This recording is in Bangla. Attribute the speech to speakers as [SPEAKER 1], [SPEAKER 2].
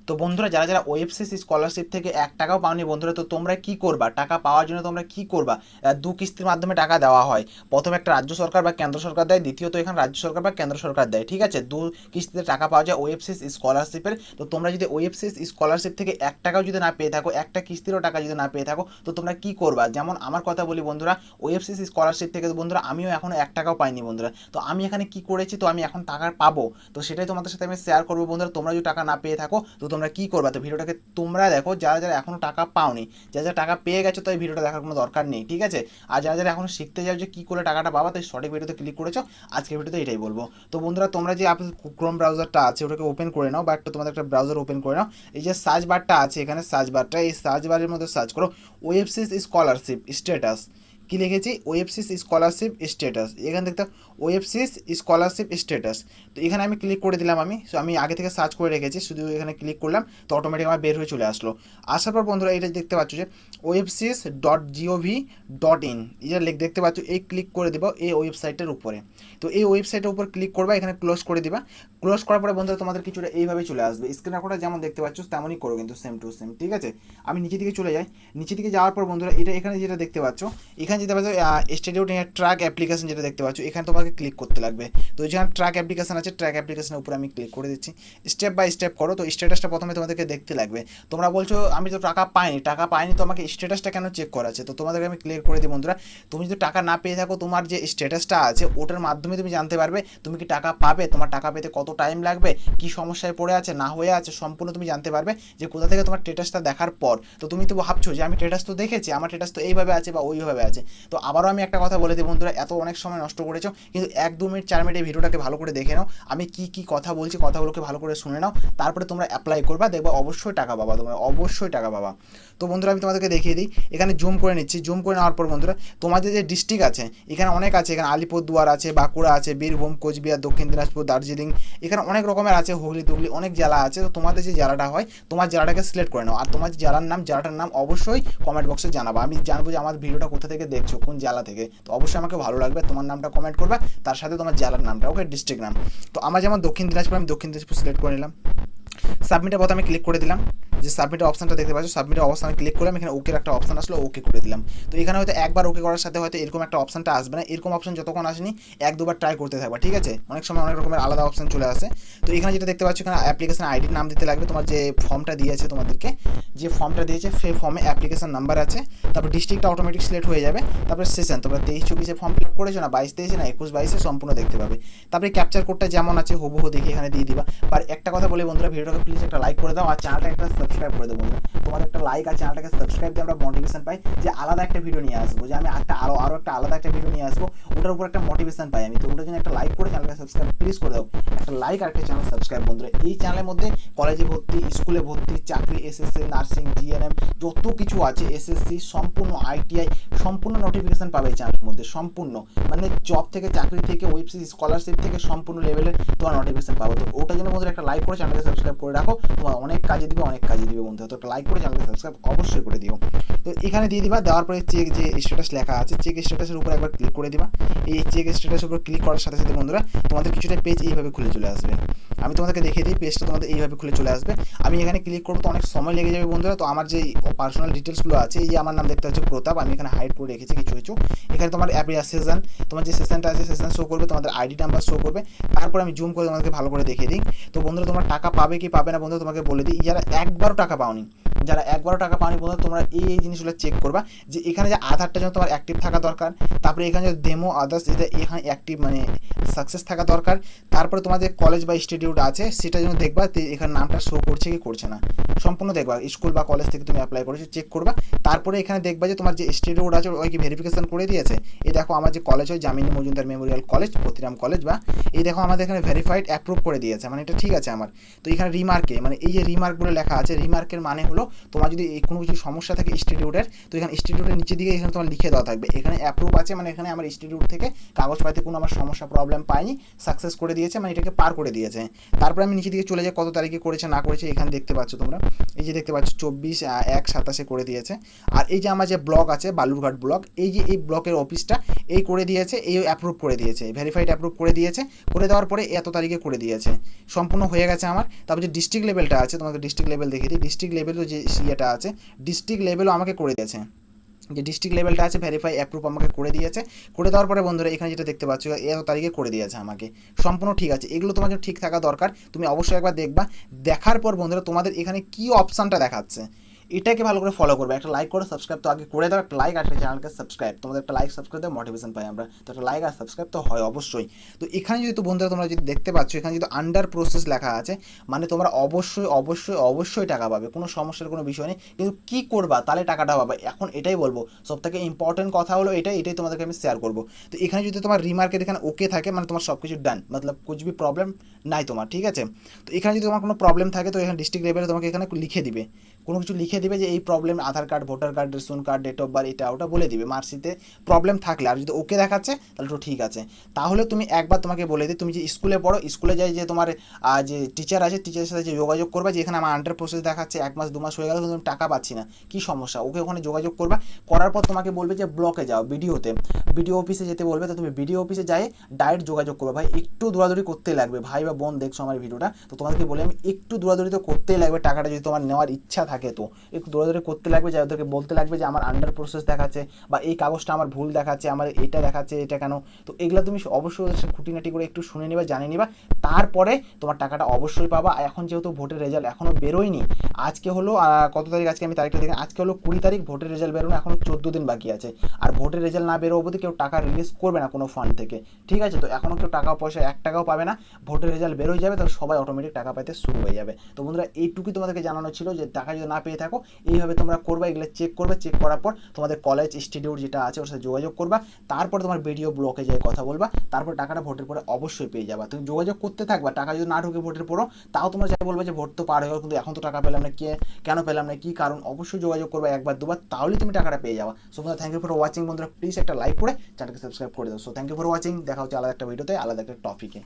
[SPEAKER 1] তো বন্ধুরা যারা যারা ওএফসিসি স্কলারশিপ থেকে 1 টাকাও পাওনি বন্ধুরা, তো তোমরা কি করবা? টাকা পাওয়ার জন্য তোমরা কি করবা? দু কিস্তির মাধ্যমে টাকা দেওয়া হয়। প্রথমে একটা রাজ্য সরকার বা কেন্দ্র সরকার দেয়, দ্বিতীয়ত এখানে রাজ্য সরকার বা কেন্দ্র সরকার দেয়, ঠিক আছে? দু কিস্তিতে টাকা পাওয়া যায় ওএফসিসি স্কলারশিপের। তো তোমরা যদি ওএফসিসি স্কলারশিপ থেকে 1 টাকাও যদি না পেয়ে থাকো, একটা কিস্তিরও টাকা যদি না পেয়ে থাকো, তো তোমরা কি করবা? যেমন আমার কথা বলি বন্ধুরা, ওএফসিসি স্কলারশিপ থেকে তো বন্ধুরা আমিও এখনো 1 টাকাও পাইনি বন্ধুরা। তো আমি এখানে কি করেছি, তো আমি এখন টাকা পাবো, তো সেটাই তোমাদের সাথে আমি শেয়ার করবো বন্ধুরা। তোমরা যদি টাকা না পেয়ে থাকো তো তোমরা কি করবা? তো ভিডিওটাকে তোমরা দেখো, যারা যারা এখনো টাকা পাওনি, যারা যারা টাকা পেয়ে গেছো তো এই ভিডিওটা দেখার কোনো দরকার নেই, ঠিক আছে? আর যারা যারা এখনো শিখতে যাও যে কী করে টাকাটা পাবা, তো সঠিক ভিডিওতে ক্লিক করেছো, আজকের ভিডিওতে এটাই বলবো। তো বন্ধুরা তোমরা যে ক্রোম ব্রাউজারটা আছে ওটাকে ওপেন করে নাও, বা একটা তোমাদের একটা ব্রাউজার ওপেন করে নাও। এই যে সার্চ বারটা আছে এখানে, সার্চ বারটা, এই সার্চ বারের মধ্যে সার্চ করো ওয়েবসিস স্কলারশিপ স্ট্যাটাস। কি লিখেছি? ওয়েবসিস স্কলারশিপ স্ট্যাটাস। এখানে দেখতে ওয়েবসিস স্কলারশিপ স্ট্যাটাস। তো এখানে আমি ক্লিক করে দিলাম। আমি আগে থেকে সার্চ করে রেখেছি, শুধু এখানে ক্লিক করলাম তো অটোমেটিক আমার বের হয়ে চলে আসলো। আসার পর বন্ধুরা এটা দেখতে পাচ্ছ যে websis.gov.in, এটা দেখতে পাচ্ছ, এই ক্লিক করে দেবো এই ওয়েবসাইটের উপরে। তো এই ওয়েবসাইটের উপর ক্লিক করবা, এখানে ক্লোজ করে দিবা। ক্লোজ করার পরে বন্ধুরা তোমাদের কিছুটা এইভাবে চলে আসবে। স্ক্রিন রেকর্ডার যেমন দেখতে পাচ্ছ তেমনই করো, কিন্তু সেম টু সেম, ঠিক আছে? আমি নিচে দিকে চলে যাই। নিচে দিকে যাওয়ার পর বন্ধুরা এটা এখানে যেটা দেখতে পাচ্ছ, এখানে যেতে পাচ্ছ স্টেডিও ট্র্যাক অ্যাপ্লিকেশন, যেটা দেখতে পাচ্ছ এখানে তোমাকে ক্লিক করতে লাগবে। তো যেখানে ট্র্যাক অ্যাপ্লিকেশন আছে, ট্র্যাক অ্যাপ্লিকেশনের উপরে আমি ক্লিক করে দিচ্ছি। স্টেপ বাই স্টেপ করো। তো স্ট্যাটাসটা প্রথমে তোমাদেরকে দেখতে লাগবে। তোমরা বলছো আমি তো টাকা পাইনি, তো আমাকে স্ট্যাটাসটা কেন চেক করা আছে? তো তোমাদেরকে আমি ক্লিয়ার করে দিই বন্ধুরা, তুমি যদি টাকা না পেয়ে থাকো, তোমার যে স্ট্যাটাসটা আছে ওটার মাধ্যমে তুমি জানতে পারবে তুমি কি টাকা পাবে, তোমার টাকা পেতে কত টাইম লাগবে, কি সমস্যায় পড়ে আছে না হয়ে আছে, সম্পূর্ণ তুমি জানতে পারবে যে কোথা থেকে তোমার স্ট্যাটাসটা দেখার পর। তো তুমি তো ভাবছো যে আমি স্ট্যাটাস তো দেখেছি, আমার স্ট্যাটাস তো এইভাবে আছে বা ওইভাবে আছে। তো আবারও আমি একটা কথা বলে দিই বন্ধুরা, এত অনেক সময় নষ্ট করেছো, কিন্তু 1-2 মিনিট 4 মিনিট এই ভিডিওটাকে ভালো করে দেখে নাও। আমি কি কি কথা বলছি, কথাগুলোকে ভালো করে শুনে নাও, তারপরে তোমরা অ্যাপ্লাই করবা, দেখবা অবশ্যই টাকা পাবা, তোমরা অবশ্যই টাকা পাবা। তো বন্ধুরা আমি তোমাদেরকে দেখিয়ে দিই, এখানে জুম করে নিচ্ছি। জুম করে নেওয়ার পর বন্ধুরা তোমাদের যে ডিস্ট্রিক্ট আছে এখানে অনেক আছে, এখানে আলিপুরদুয়ার আছে, বাঁকুড়া আছে, বীরভূম, কোচবিহার, দক্ষিণ দিনাজপুর, দার্জিলিং, এখানে অনেক রকমের আছে, হুগলি তুগলি, অনেক জেলা আছে। তো তোমাদের যে জেলাটা হয় তোমার জেলাটাকে সিলেক্ট করে নাও, আর তোমার জেলার নাম, জেলাটার নাম অবশ্যই কমেন্ট বক্সে জানাবো। আমি জানবো যে আমার ভিডিওটা কোথা থেকে দেখছো, কোন জেলা থেকে। তো অবশ্যই আমাকে ভালো লাগবে, তোমার নামটা কমেন্ট করবে, তার সাথে তোমার জেলার নামটা, ওকে, ডিস্ট্রিক্ট নাম। তো আমার যেমন দক্ষিণ দিনাজপুর, আমি দক্ষিণ দিনাজপুর সিলেক্ট করে নিলাম। সাবমিটের পথে আমি ক্লিক করে দিলাম। যে সাবমিটের অপশনটা দেখতে পাচ্ছ, সাবমিটের অপশানে ক্লিক করলাম, এখানে ওকের একটা অপশন আসলো, ওকে করে দিলাম। তো এখানে হয়তো একবার ওকে করার সাথে হয়তো এরকম একটা অপশনটা আসবে না, এরকম অপশন যতক্ষণ আসেনি 1-2বার ট্রাই করতে থাকবা, ঠিক আছে? অনেক সময় অনেক রকমের আলাদা অপশন চলে আসে। তো এখানে যেটা দেখতে পাচ্ছ, এখানে অ্যাপ্লিকেশন আইডির নাম দিতে লাগবে, তোমার যে ফর্মটা দিয়েছে তোমাদেরকে, যে ফর্মটা দিয়েছে সেই ফর্মে অ্যাপ্লিকেশন নাম্বার আছে, তারপর ডিস্ট্রিক্টটা অটোমেটিক সিলেক্ট হয়ে যাবে, তারপরে সেশন তোমরা 23-24 ফর্ম ফিল আপ করেছো না, 22-23 না 21-22 সম্পূর্ণ দেখতে পাবে। তারপরে ক্যাপচার কোডটা যেমন আছে হুবহু দেখে এখানে দিয়ে দিবা। আর একটা কথা বলি বন্ধুরা, ভিডিওটাকে প্লিজ একটা লাইক করে দাও, আর চ্যানেলটাকে একটা সাবস্ক্রাইব করে দেবো বন্ধুরা। তোমাদের একটা লাইক আর চ্যানেলটাকে সাবস্ক্রাইব দিয়ে আমরা মোটিভেশন পাই যে আলাদা একটা ভিডিও নিয়ে আসবো, যে আমি একটা আরও একটা আলাদা একটা ভিডিও নিয়ে আসবো, ওটার উপর একটা মোটিভেশন পাই আমি। তো ওটার জন্য একটা লাইক করে চ্যানেলকে সাবস্ক্রাইব প্লিজ করে দাও। একটা লাইক আর একটা চ্যানেল সাবস্ক্রাইব বন্ধুরা। এই চ্যানেলের মধ্যে কলেজে ভর্তি, স্কুলে ভর্তি, চাকরি, এসএসসি, নার্সিং, জিএনএম, যত কিছু আছে, এসএসসি সম্পূর্ণ, আইটিআই সম্পূর্ণ নোটিফিকেশন পাবে এই চ্যানেলের মধ্যে, সম্পূর্ণ মানে জব থেকে, চাকরি থেকে, ওয়েবসাইট স্কলারশিপ থেকে সম্পূর্ণ লেভেলের তোমার নোটিফিকেশন পাবো। তো ওটার জন্য বন্ধুরা একটা লাইক করে চ্যানেলকে সাবস্ক্রাইব করে রাখো, তোমার অনেক কাজে দিবে, অনেক কাজে দিবে বন্ধুরা। তো একটা লাইক করে চ্যানেলকে সাবস্ক্রাইব অবশ্যই করে দিও। তো এখানে দিয়ে দিবা, দেওয়ার পরে চেক যে স্ট্যাটাস লেখা আছে, চেক স্ট্যাটাসের উপর একবার ক্লিক করে দিবা। এই চেক স্ট্যাটাসের উপর ক্লিক করার সাথে সাথে বন্ধুরা তোমাদের কিছুটা পেজ এইভাবে খুলে চলে আসবে। আমি তোমাদেরকে দেখিয়ে দিই, পেজটা তোমাদের এইভাবে খুলে চলে আসবে। আমি এখানে ক্লিক করবো তো অনেক সময় লেগে যাবে বন্ধুরা। তো আমার যে পার্সোনাল ডিটেলসগুলো আছে, এই যে আমার নাম দেখতে হচ্ছে প্রতাপ, আমি এখানে হাইড করে রেখেছি কিছু কিছু। এখানে তোমার সেশন, তোমার যে সেশনটা আছে সেশন শো করবে, তোমাদের আইডি নাম্বার শো করবে। তারপর আমি জুম করে তোমাদেরকে ভালো করে দেখিয়ে দিই। তো বন্ধুরা তোমরা টাকা পাবে কি পাবে না বন্ধুরা তোমাকে বলে দিই। যারা একবারও টাকা পাওনি, যারা একবারও টাকা পাওনি বন্ধুরা, তোমরা এই জিনিসগুলো চেক করবা, যে এখানে যে আধারটা যেন তোমার অ্যাক্টিভ থাকা দরকার, তারপরে এখানে যে ডেমো আদার্স, এটা এখানে অ্যাক্টিভ মানে সাকসেস থাকা দরকার। তারপরে তোমার যে কলেজ বা ইনস্টিটিউট আছে সেটা যেন দেখবা এখানে নামটা শো করছে কি করছে না, সম্পূর্ণ দেখবা। স্কুল বা কলেজ থেকে তুমি অ্যাপ্লাই করেছো চেক করবা। তারপরে এখানে দেখবা যে তোমার যে ইনস্টিটিউট আছে ওই কি ভেরিফিকেশন করে দিয়েছে। এই দেখো আমার যে কলেজ হয় Jamini Majumdar memorial college, Pratiram college, বা এই দেখো আমাদের এখানে ভেরিফাইড অ্যাপ্রুভ করে দিয়েছে, মানে এটা ঠিক আছে আমার। তো এখানে রিমার্কে, মানে এই যে রিমার্কগুলো লেখা আছে, রিমার্কের মানে হলো তোমার যদি কোনো কিছু সমস্যা থাকে ইনস্টিটিউটের, তো এখানে ইনস্টিটিউটের নিচে দিকে এখানে তোমার লিখে দেওয়া থাকবে এখানে অ্যাপ্রুভ আছে, মানে এখানে আমার ইনস্টিটিউট থেকে কাগজপাতি কোনো আমার সমস্যা প্রবলেম পাইনি, সাকসেস করে দিয়েছে, মানে এটাকে পার করে দিয়েছে। তারপরে আমি নিচে দিকে চলে যাই, কত তারিখে করেছে না করেছে এখানে দেখতে পাচ্ছ তোমরা। এই যে দেখতে পাচ্ছ 24/1/27 করে দিয়েছে। আর এই যে আমার যে ব্লক আছে বালুরঘাট ব্লক, এই যে এই ব্লকের অফিসটা এই করে দিয়েছে, এই অ্যাপ্রুভ করে দিয়েছে, ভেরিফাইড অ্যাপ্রুভ করে দিয়েছে, করে দেওয়ার পরে এত তারিখে করে দিয়েছে, সম্পূর্ণ হয়ে গেছে আমার। তারপর যে ডিস্ট্রিক্ট লেভেলটা আছে, তোমাকে ডিস্ট্রিক্ট লেভেল দেখিয়ে দিই, ডিস্ট্রিক্ট লেভেলও যে ইয়েটা আছে, ডিস্ট্রিক্ট লেভেলও আমাকে করে দিয়েছে, যে ডিস্ট্রিক্ট লেভেলটা আছে ভেরিফাই অ্যাপ্রুভ আমাকে করে দিয়েছে। করে দেওয়ার পরে বন্ধুরা এখানে যেটা দেখতে পাচ্ছ এত তারিখে করে দিয়েছে আমাকে, সম্পূর্ণ ঠিক আছে। এগুলো তোমাকে ঠিক থাকা দরকার, তুমি অবশ্যই একবার দেখবা। দেখার পর বন্ধুরা তোমাদের এখানে কি অপশানটা দেখাচ্ছে এটাকে ভালো করে ফলো করবে। একটা লাইক করে সাবস্ক্রাইব তো আগে করে দাও, একটা লাইক আর চ্যানেলকে সাবস্ক্রাইব, তোমাদের একটা লাইক সাবস্ক্রাইব দেওয়া মোটিভেশন পাই আমরা, তো একটা লাইক আর সাবস্ক্রাইব তো হয় অবশ্যই। তো এখানে যদি তো বন্ধুরা তোমরা যদি দেখতে পাচ্ছ এখানে যদি আন্ডার প্রসেস লেখা আছে, মানে তোমরা অবশ্যই অবশ্যই অবশ্যই টাকা পাবে, কোনো সমস্যার কোনো বিষয় নেই। কিন্তু কী করবা তাহলে টাকাটা পাবে, এখন এটাই বলবো। সব থেকে ইম্পর্টেন্ট কথা হলো এটাই তোমাদেরকে আমি শেয়ার করবো। তো এখানে যদি তোমার রিমার্কের এখানে ওকে থাকে, মানে তোমার সব কিছু ডান, মতলব কুছ ভি প্রবলেম নাই তোমার, ঠিক আছে। তো এখানে যদি তোমার কোনো প্রবলেম থাকে তো এখানে ডিস্ট্রিক্ট লেভেলে তোমাকে এখানে লিখে দিবে, কোনো কিছু লিখে দিবে যে এই problem, Aadhaar card, voter card, ration card, date of birth, এটা ওটা বলে দিবে মার্কশিটে প্রবলেম থাকলে। আর যদি ওকে দেখাচ্ছে তাহলে তো ঠিক আছে। তাহলে তুমি একবার তোমাকে বলে দিই, তুমি যে স্কুলে পড়ো, স্কুলে যাই যে তোমার যে টিচার আছে, টিচারের সাথে যে যোগাযোগ করবে যে এখানে আমার আন্ডার প্রসেস দেখাচ্ছে 1 মাস 2 মাস হয়ে গেল কিন্তু আমি টাকা পাচ্ছি না, কী সমস্যা, ওকে ওখানে যোগাযোগ করবা। করার পর তোমাকে বলবে যে ব্লকে যাও, বিডিওতে, বিডিও অফিসে যেতে বলবে। তো তুমি বিডিও অফিসে যাই ডাইরেক্ট যোগাযোগ করবে। ভাই একটু দৌড়াদৌড়ি করতেই লাগবে, ভাই বা বোন দেখছো আমার ভিডিওটা, তো তোমাদেরকে বলে আমি একটু দৌড়াদৌড়ি তো করতেই লাগবে, টাকাটা যদি তোমার নেওয়ার ইচ্ছা থাকে তো একটু দৌড়াদৌড়ি করতে লাগবে, যে ওদেরকে বলতে লাগবে যে আমার আন্ডার প্রসেস দেখাচ্ছে বা এই কাগজটা আমার ভুল দেখাচ্ছে, আমার এটা দেখাচ্ছে, এটা কেন। তো এগুলো তুমি অবশ্যই ওদের সাথে খুঁটিনাটি করে একটু শুনে নিবা, জানিয়ে নিবা, তারপরে তোমার টাকাটা অবশ্যই পাবা। এখন যেহেতু ভোটের রেজাল্ট এখনও বেরোয়নি, আজকে হলো কত তারিখ, আজকে আমি তারিখটা দেখি, আজকে হলো 20 তারিখ, ভোটের রেজাল্ট বেরোনো এখনও 14 দিন বাকি আছে। আর ভোটের রেজাল্ট না বেরো অবধি কেউ টাকা রিলিজ করবে না কোনো ফান্ড থেকে, ঠিক আছে। তো এখনও কেউ টাকা পয়সা 1 টাকাও পাবে না, ভোটের রেজাল্ট বেরোয় যাবে তো সবাই অটোমেটিক টাকা পাইতে শুরু হয়ে যাবে। তো বন্ধুরা এইটুকুই তোমাদেরকে জানানো ছিল যে টাকা যদি না পেয়ে থাকো এইভাবে তোমরা করবে, এগুলো চেক করবে, চেক করার পর তোমাদের কলেজ ইনস্টিটিউট যেটা আছে ওর সাথে যোগাযোগ করবা, তারপর তোমার ভিডিও ব্লকে যেয়ে কথা বলবা, তারপর টাকাটা ভোটের পরে অবশ্যই পেয়ে যাবা। তুমি যোগাযোগ করতে থাকবা, টাকা যদি না ঢুকে ভোটের পরও তাও তোমরা চাই বলবে যে ভোট তো পার হয়ে গেল কিন্তু এখন তো টাকা পেলাম না, কেন পেলাম না, কী কারণ, অবশ্যই যোগাযোগ করবা 1 বার 2 বার, তাহলেই তুমি টাকাটা পেয়ে যাবা। সো বন্ধুরা থ্যাংক ইউ ফর ওয়াচিং, বন্ধুরা প্লিজ একটা লাইক করে চ্যানেলকে সাবস্ক্রাইব করে দাও। So thank you for watching, দেখা হচ্ছে আলাদা একটা ভিডিওতে আলাদা একটা টপিকে।